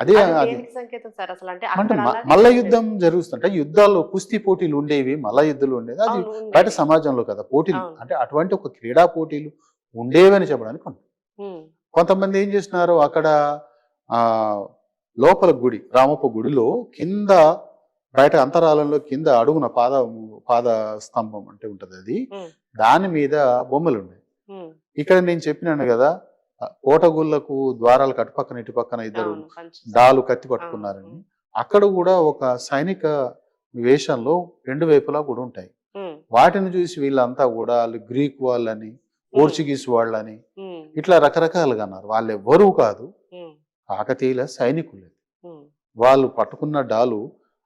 అదే అది అంటే మల్ల యుద్ధం జరుగుతుంటే యుద్ధాల్లో కుస్తీ పోటీలు ఉండేవి, మల్ల యుద్ధాలు ఉండేది. అది బయట సమాజంలో కదా పోటీలు, అంటే అటువంటి ఒక క్రీడా పోటీలు ఉండేవని చెప్పడానికి ఉంది. కొంతమంది ఏం చేస్తున్నారు అక్కడ లోపల గుడి రామప్ప గుడిలో కింద బయట అంతరాలంలో కింద అడుగున పాద స్తంభం అంటే ఉంటది, అది దాని మీద బొమ్మలు ఉన్నాయి. ఇక్కడ నేను చెప్పినాను కదా కోటగుళ్లకు ద్వారాలకు అటుపక్కన ఇటుపక్కన ఇద్దరు డాలు కత్తి పట్టుకున్నారని, అక్కడ కూడా ఒక సైనిక వేషంలో రెండు వైపులా కూడా ఉంటాయి. వాటిని చూసి వీళ్ళంతా కూడా వాళ్ళు గ్రీక్ వాళ్ళని, పోర్చుగీస్ వాళ్ళని ఇట్లా రకరకాలుగా అన్నారు. వాళ్ళు ఎవ్వరూ కాదు, కాకతీయుల సైనికులు. వాళ్ళు పట్టుకున్న డాలు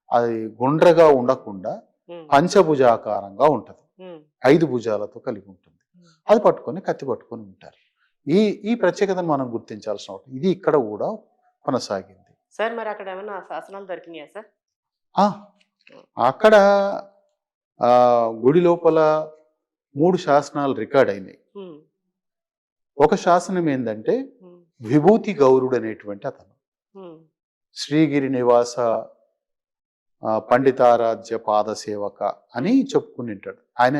అది గుండ్రగా ఉండకుండా పంచభుజాకారంగా ఉంటది, 5 భుజాలతో కలిగి ఉంటుంది. అది పట్టుకొని కత్తి పట్టుకొని ఉంటారు. ఈ ప్రత్యేకతను మనం గుర్తించాల్సిన అవసరం. ఇది ఇక్కడ కూడా కొనసాగింది. సార్ మరి అక్కడ ఏమైనా శాసనాలు దొరికినాయా సార్? అక్కడ గుడి లోపల 3 శాసనాలు రికార్డ్ అయినాయి. ఒక శాసనం ఏంటంటే విభూతి గౌరుడు అనేటువంటి అతను శ్రీగిరి నివాస పండితారాధ్య పాద సేవక అని చెప్పుకుని ఉంటాడు. ఆయన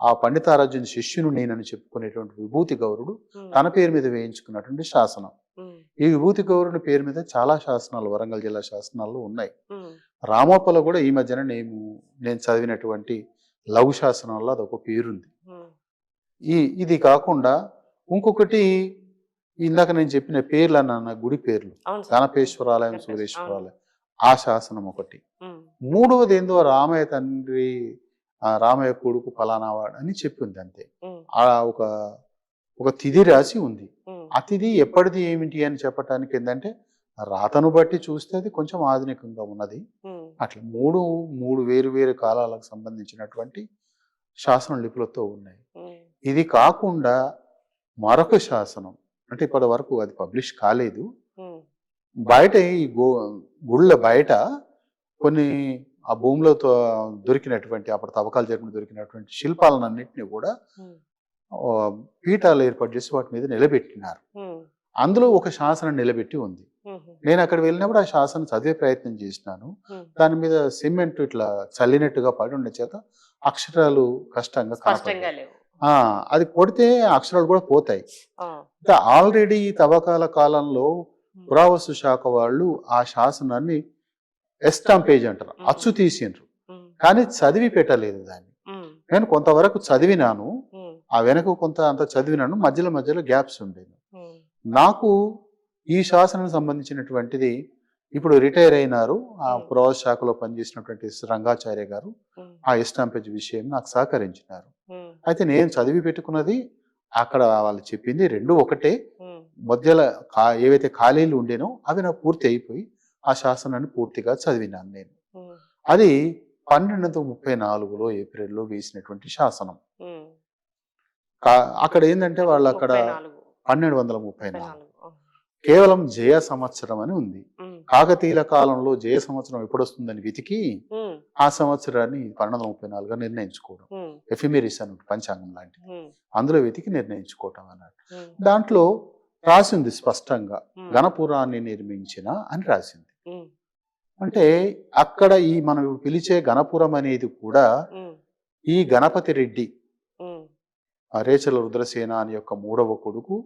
ఆ పండితారాధ్యుని శిష్యును నేనని చెప్పుకునేటువంటి విభూతి గౌరుడు తన పేరు మీద వేయించుకున్నటువంటి శాసనం. ఈ విభూతి గౌరుని పేరు మీద చాలా శాసనాలు వరంగల్ జిల్లా శాసనాల్లో ఉన్నాయి. రామప్పలో కూడా ఈ మధ్యన నేను చదివినటువంటి లఘు శాసనాల్లో అదొక పేరుంది. ఇది కాకుండా ఇంకొకటి ఇందాక నేను చెప్పిన పేర్లు అన్న గుడి పేర్లు, గణపేశ్వరాలయం, సూర్యేశ్వరాలయం, ఆ శాసనం ఒకటి. మూడవది ఏందో రామయ్య తండ్రి రామయ్య కొడుకు ఫలానావాడు అని చెప్పింది అంతే. ఒక తిథి రాసి ఉంది. ఆ తిథి ఎప్పటిది ఏమిటి అని చెప్పటానికి ఏంటంటే రాతను బట్టి చూస్తే అది కొంచెం ఆధునికంగా ఉన్నది. అట్లా మూడు వేరు కాలాలకు సంబంధించినటువంటి శాసన లిపులతో ఉన్నాయి. ఇది కాకుండా మరొక శాసనం, అంటే ఇప్పటి వరకు అది పబ్లిష్ కాలేదు. బయట ఈ గుళ్ళ బయట కొన్ని ఆ భూమిలో దొరికినటువంటి అప్పుడు తవ్వకాలు జరిగిన దొరికినటువంటి శిల్పాలన్నింటినీ కూడా పీఠాలు ఏర్పాటు చేసి వాటి మీద నిలబెట్టినారు. అందులో ఒక శాసనం నిలబెట్టి ఉంది. నేను అక్కడ వెళ్ళినప్పుడు ఆ శాసనం చదివే ప్రయత్నం చేసినాను. దాని మీద సిమెంట్ ఇట్లా చల్లినట్టుగా పడి ఉండే చేత అక్షరాలు కష్టంగా కనపడతాయి. అది కొడితే అక్షరాలు కూడా పోతాయి. ఆల్రెడీ తవ్వకాల కాలంలో పురావస్తు శాఖ వాళ్ళు ఆ శాసనాన్ని ఎస్టాంపేజ్ అంటారు, అచ్చు తీసిండ్రు, కానీ చదివి పెట్టలేదు దాన్ని. నేను కొంతవరకు చదివినాను, ఆ వెనక కొంత అంత చదివినాను, మధ్యలో గ్యాప్స్ ఉండేది. నాకు ఈ శాసనం సంబంధించినటువంటిది ఇప్పుడు రిటైర్ అయినారు ఆ పురావస్తు శాఖలో పనిచేసినటువంటి రంగాచార్య గారు ఆ ఎస్టాంపేజ్ విషయం నాకు సహకరించినారు. అయితే నేను చదివి పెట్టుకున్నది అక్కడ వాళ్ళు చెప్పింది రెండు ఒకటే. మధ్యలో ఏవైతే ఖాళీలు ఉండేనో అవి నాకు పూర్తి అయిపోయి ఆ శాసనాన్ని పూర్తిగా చదివినాను నేను. అది 1234లో ఏప్రిల్లో వేసినటువంటి శాసనం. అక్కడ ఏంటంటే వాళ్ళు అక్కడ 1234 కేవలం జయ సంవత్సరం అని ఉంది. కాకతీయుల కాలంలో జయ సంవత్సరం ఎప్పుడు వస్తుందని వెతికి ఆ సంవత్సరాన్ని 1234గా నిర్ణయించుకోవడం, ఎఫిమెరిస్ అని పంచాంగం లాంటిది, అందులో వెతికి నిర్ణయించుకోవటం అన్నట్టు. దాంట్లో రాసింది స్పష్టంగా గణపురాన్ని నిర్మించిన అని రాసింది. అంటే అక్కడ ఈ మనం పిలిచే గణపురం అనేది కూడా ఈ గణపతి రెడ్డి రేచల రుద్రసేన అని యొక్క 3వ కొడుకు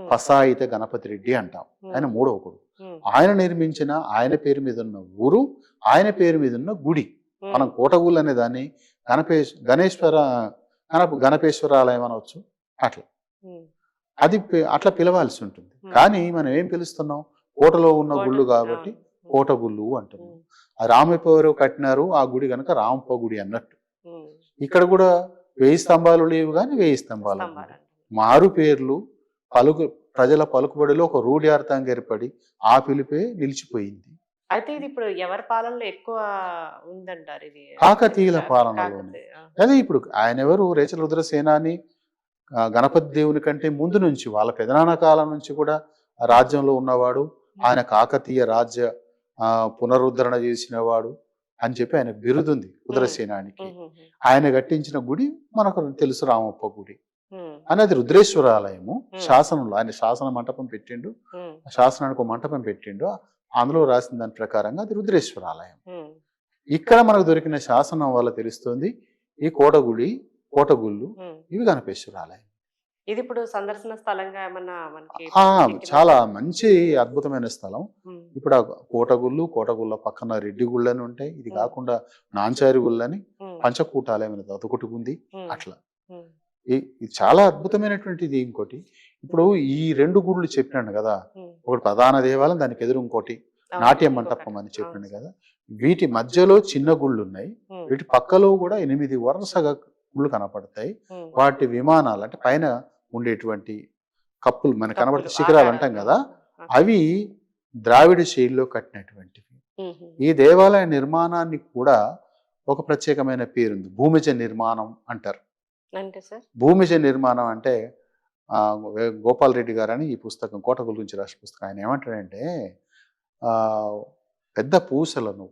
పసాయిత గణపతి రెడ్డి అంటాం, ఆయన 3వ కొడుకు. ఆయన నిర్మించిన ఆయన పేరు మీద ఉన్న ఊరు, ఆయన పేరు మీద ఉన్న గుడి. మనం కోటగుళ్ళు అనే దాన్ని గణపేశ్వరాలయం అనవచ్చు. అట్లా అది అట్లా పిలవాల్సి ఉంటుంది. కానీ మనం ఏం పిలుస్తున్నాం, కోటలో ఉన్న గుళ్ళు కాబట్టి కోటగుళ్ళు అంటున్నాం. రామప్ప కట్టినారు ఆ గుడి కనుక రామప్ప గుడి అన్నట్టు. ఇక్కడ కూడా 1000 స్తంభాలు లేవు కానీ 1000 స్తంభాలు. మారు పేర్లు ప్రజల పలుకుబడిలో ఒక రూఢ్యార్థంగా ఏర్పడి ఆ పిలిపే నిలిచిపోయింది. అయితే ఇది ఇప్పుడు ఎవరి పాలనలో ఎక్కువ ఉందంటారు? ఇది కాకతీయుల పాలనలోనే. అదే ఇప్పుడు ఆయన ఎవరు, రేచల రుద్రసేనాని గణపతి దేవుని కంటే ముందు నుంచి వాళ్ళ పెదనాన్న కాలం నుంచి కూడా రాజ్యంలో ఉన్నవాడు. ఆయన కాకతీయ రాజ్య పునరుద్ధరణ చేసిన వాడు అని చెప్పి ఆయన బిరుదుంది రుద్రసేనానికి. ఆయన కట్టించిన గుడి మనకు తెలుసు, రామప్ప గుడి అనేది రుద్రేశ్వరాలయము. శాసనంలో ఆయన శాసన మంటపం పెట్టిండు, శాసనానికి ఒక మంటపం పెట్టిండు. అందులో రాసిన దాని ప్రకారంగా అది రుద్రేశ్వర ఆలయం. ఇక్కడ మనకు దొరికిన శాసనం వల్ల తెలుస్తుంది ఈ కోటగుళ్ళు ఇవి గణపేశ్వర ఆలయం. ఇది ఇప్పుడు సందర్శన స్థలంగా ఏమన్నా మనకి చాలా మంచి అద్భుతమైన స్థలం. ఇప్పుడు ఆ కోటగుళ్ళ పక్కన రెడ్డి గుళ్ళని ఉంటాయి. ఇది కాకుండా నాంచారి గుళ్ళని, పంచకూటాలయం అనేది అదొకటి ఉంది. అట్లా ఇది చాలా అద్భుతమైనటువంటిది. ఇంకోటి ఇప్పుడు ఈ 2 గుళ్ళు చెప్పినాను కదా, ఒకటి ప్రధాన దేవాలయం, దానికి ఎదురు ఇంకోటి నాట్య మంటపం అని చెప్పినాను కదా. వీటి మధ్యలో చిన్న గుళ్ళు ఉన్నాయి. వీటి పక్కలో కూడా 8 వరుసగా గుళ్ళు కనపడతాయి. వాటి విమానాలు అంటే పైన ఉండేటువంటి కప్పులు మనకు కనబడే శిఖరాలు అంటాం కదా, అవి ద్రావిడ శైలిలో కట్టినటువంటివి. ఈ దేవాలయ నిర్మాణానికి కూడా ఒక ప్రత్యేకమైన పేరుంది, భూమిజ నిర్మాణం అంటారు. భూమిజ నిర్మాణం అంటే గోపాల్ రెడ్డి గారు అని ఈ పుస్తకం కోటగుళ్ళ గురించి రాసిన పుస్తకం, ఆయన ఏమంటాడంటే పెద్ద పూసలను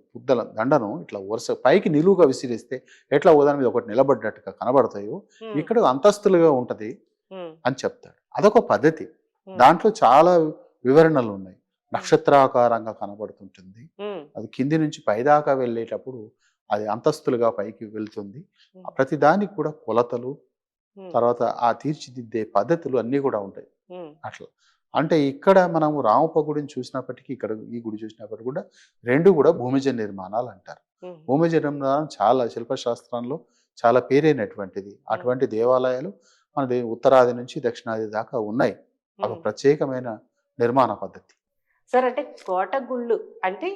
దండను ఇట్లా వరుస పైకి నిలువుగా విసిరిస్తే ఎట్లా ఉదాహరణ మీద ఒకటి నిలబడ్డట్టుగా కనబడతాయో ఇక్కడ అంతస్తులుగా ఉంటది అని చెప్తాడు. అదొక పద్ధతి. దాంట్లో చాలా వివరణలు ఉన్నాయి. నక్షత్రాకారంగా కనబడుతుంటుంది, అది కింది నుంచి పైదాకా వెళ్ళేటప్పుడు అది అంతస్తులుగా పైకి వెళ్తుంది. ప్రతి దానికి కూడా కొలతలు, తర్వాత ఆ తీర్చిదిద్దే పద్ధతులు అన్నీ కూడా ఉంటాయి. అట్లా అంటే ఇక్కడ మనము రామప్ప గుడిని చూసినప్పటికీ ఇక్కడ ఈ గుడి చూసినప్పటికీ కూడా 2 కూడా భూమిజ నిర్మాణాలు అంటారు. భూమిజ నిర్మాణం చాలా శిల్పశాస్త్రంలో చాలా పేరైనటువంటిది. అటువంటి దేవాలయాలు మన ఉత్తరాది నుంచి దక్షిణాది దాకా ఉన్నాయి. ఒక ప్రత్యేకమైన నిర్మాణ పద్ధతి. సార్ అంటే కోటగుళ్ళు అంటే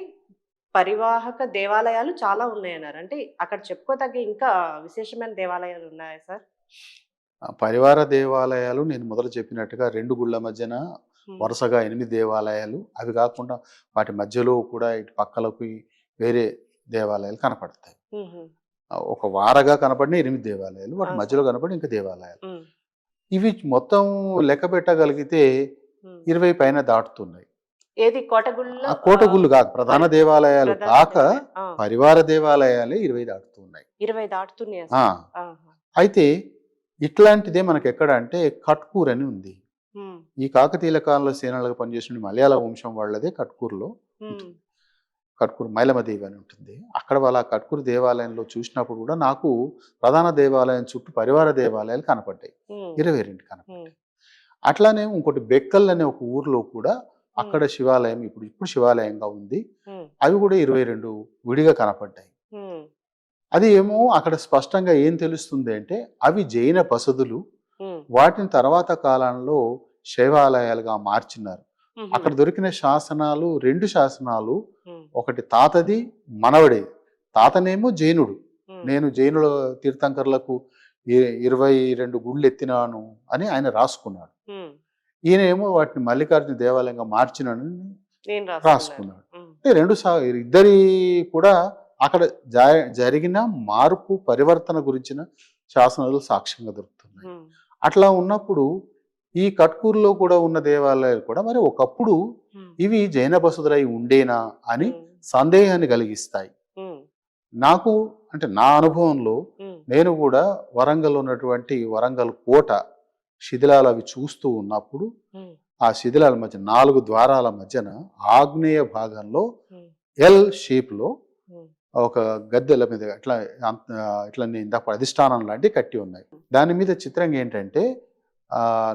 పరివాహక దేవాలయాలు చాలా ఉన్నాయన్నారు. అంటే అక్కడ చెప్పుకోదగ్గ ఇంకా విశేషమైన దేవాలయాలు ఉన్నాయా సార్? పరివార దేవాలయాలు నేను మొదలు చెప్పినట్టుగా 2 గుళ్ళ మధ్యన వరుసగా 8 దేవాలయాలు, అవి కాకుండా వాటి మధ్యలో కూడా ఇటు పక్కలకు వేరే దేవాలయాలు కనపడతాయి. ఒక వారగా కనపడిన 8 దేవాలయాలు, వాటి మధ్యలో కనపడిన ఇంకా దేవాలయాలు. ఇవి మొత్తం లెక్క పెట్టగలిగితే 20 పైన దాటుతున్నాయి. ఏది కోటగుళ్ళు కాక ప్రధాన దేవాలయాలు కాక పరివార దేవాలయాలే 20 దాటుతున్నాయి. 20 దాటుతున్నాయి. అయితే ఇట్లాంటిదే మనకి ఎక్కడ అంటే కట్కూర్ అని ఉంది. ఈ కాకతీయుల కాలంలో సేనలుగా పనిచేసిన మలయాళ వంశం వాళ్ళదే కట్కూరులో ఉంటుంది. కట్కూరు మైలమదేవి అని ఉంటుంది. అక్కడ వాళ్ళ కట్కూరు దేవాలయంలో చూసినప్పుడు కూడా నాకు ప్రధాన దేవాలయం చుట్టూ పరివార దేవాలయాలు కనపడ్డాయి, 22 కనపడ్డాయి. అట్లానే ఇంకోటి బెక్కల్ అనే ఒక ఊర్లో కూడా అక్కడ శివాలయం ఇప్పుడు శివాలయంగా ఉంది. అవి కూడా 22 విడిగా కనపడ్డాయి. అది ఏమో అక్కడ స్పష్టంగా ఏం తెలుస్తుంది అంటే అవి జైన బసదులు, వాటిని తర్వాత కాలంలో శైవాలయాలుగా మార్చినారు. అక్కడ దొరికిన శాసనాలు 2 శాసనాలు, ఒకటి తాతది మనవడే. తాతనేమో జైనుడు, నేను జైనుల తీర్థంకర్లకు 22 గుళ్ళు ఎత్తినాను అని ఆయన రాసుకున్నాడు. ఈయన ఏమో వాటిని మల్లికార్జున దేవాలయంగా మార్చినానని రాసుకున్నాడు. అంటే 2 ఇద్దరి కూడా అక్కడ జరిగిన మార్పు పరివర్తన గురించిన శాసనాలు సాక్ష్యంగా దొరుకుతున్నాయి. అట్లా ఉన్నప్పుడు ఈ కట్కూరులో కూడా ఉన్న దేవాలయాలు కూడా మరి ఒకప్పుడు ఇవి జైన బసుదులై ఉండేనా అని సందేహాన్ని కలిగిస్తాయి. నాకు అంటే నా అనుభవంలో నేను కూడా వరంగల్ ఉన్నటువంటి వరంగల్ కోట శిథిలాలు అవి చూస్తూ ఉన్నప్పుడు ఆ శిథిలాల మధ్య 4 ద్వారాల మధ్యన ఆగ్నేయ భాగంలో ఎల్ షేప్ లో ఒక గద్దెల మీద ఇట్లా ఇందాక అధిష్టానం లాంటివి కట్టి ఉన్నాయి. దాని మీద చిత్రంగా ఏంటంటే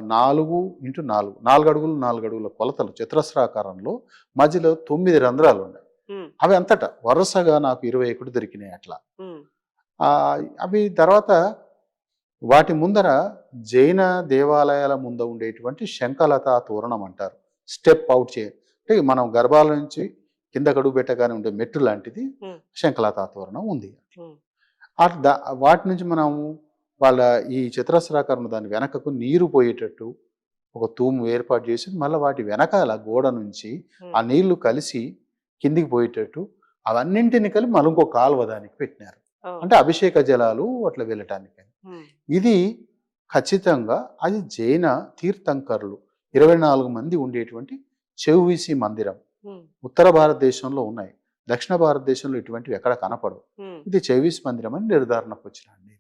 4x4 4 అడుగులు 4 అడుగుల కొలతలు చతురస్రాకారంలో మధ్యలో 9 రంధ్రాలు ఉన్నాయి. అవి అంతటా వరుసగా నాకు 21 దొరికినాయి. అట్లా అవి తర్వాత వాటి ముందర జైన దేవాలయాల ముందు ఉండేటువంటి శంఖలతా తోరణం అంటారు. స్టెప్ అవుట్ అంటే మనం గర్భాల నుంచి కింద కడుగు పెట్టగానే ఉండే మెట్టు లాంటిది శంఖలతా తోరణం ఉంది. వాటి నుంచి మనం వాళ్ళ ఈ చతురస్రాకారం దాని వెనకకు నీరు పోయేటట్టు ఒక తూము ఏర్పాటు చేసి మళ్ళీ వాటి వెనకాల గోడ నుంచి ఆ నీళ్లు కలిసి కిందికి పోయేటట్టు అవన్నింటిని కలిపి మళ్ళీ ఇంకో కాలువ దానికి పెట్టినారు. అంటే అభిషేక జలాలు అట్లా వెళ్ళటానికి. ఇది ఖచ్చితంగా అది జైన తీర్థంకరులు 24 మంది ఉండేటువంటి చెవిసి మందిరం. ఉత్తర భారతదేశంలో ఉన్నాయి, దక్షిణ భారతదేశంలో ఇటువంటివి ఎక్కడ కనపడవు. ఇది చెవిసి మందిరం అని నిర్ధారణకు వచ్చినండి.